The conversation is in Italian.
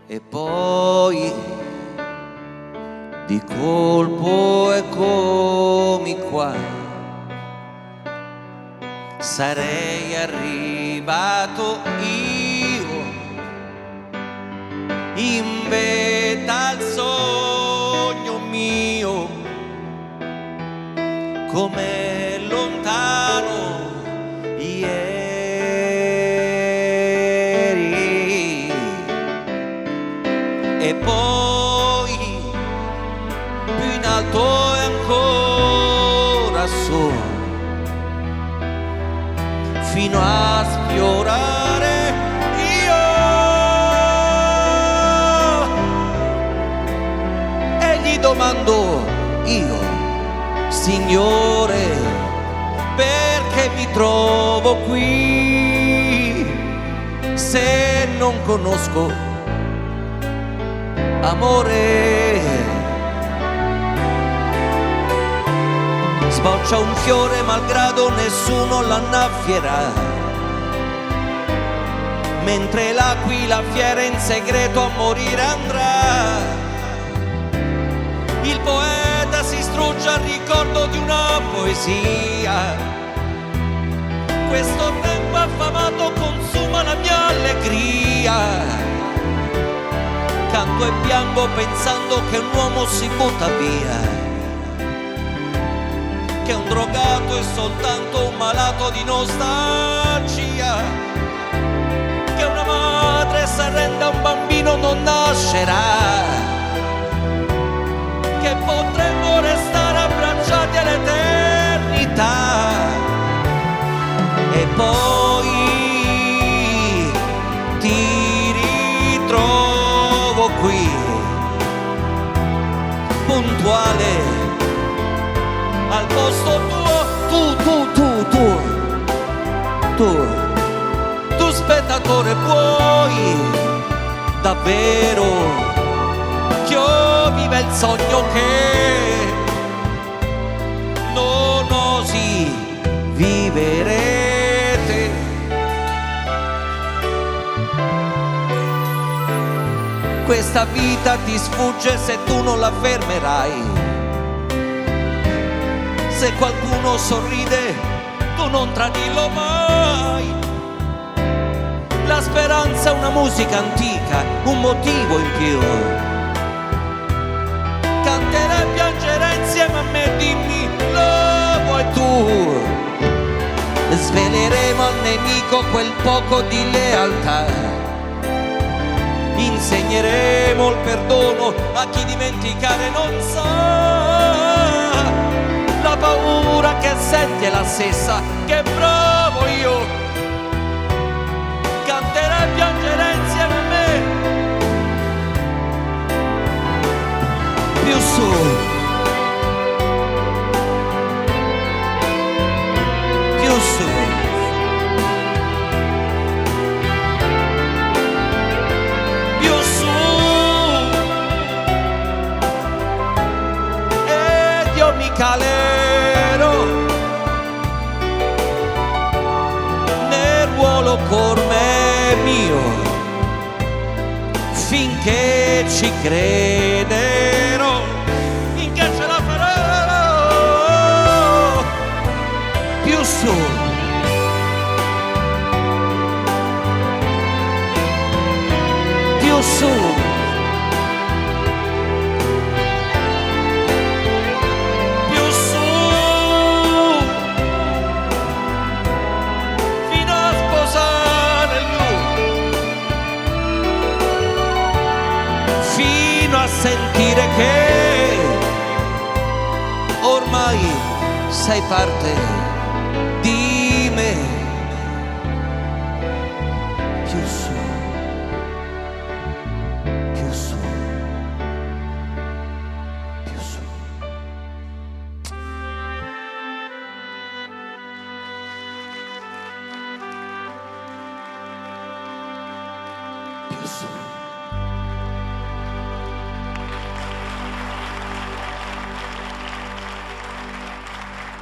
E poi di colpo eccomi qua, sarei arrivato io in vetta al sogno mio, come lontano ieri. E poi più in alto e ancora su, fino a sfiorare io. E gli domando io: Signore, perché mi trovo qui se non conosco amore? Sboccia un fiore malgrado nessuno l'annaffierà, mentre l'aquila fiera in segreto a morire andrà. Il poeta si strugge al ricordo di una poesia, questo tempo affamato consuma la mia allegria. Canto e piango pensando che un uomo si butta via, che un drogato è soltanto un malato di nostalgia, che una madre se arrende a un bambino non nascerà, che potremmo restare abbracciati all'eternità. E poi ti ritrovo qui, puntuale al posto tuo, tu spettatore, puoi davvero che io viva il sogno che non osi viverete. Questa vita ti sfugge se tu non la fermerai. Se qualcuno sorride, tu non tradirlo mai. La speranza è una musica antica, un motivo in più. Canterai e piangerai insieme a me, dimmi, lo vuoi tu? Sveleremo al nemico quel poco di lealtà. Insegneremo il perdono a chi dimenticare non sa. La paura che senti è la stessa che provo io. Canterai e piangerai insieme a me. Più su, più su, più su. Ed io mi calerò nel ruolo come mio finché ci crederò, finché ce la farò. Più su, più su, più su, fino a sposare lui, fino a sentire che ormai sei parte di me. Più su, più su, più su. Più su.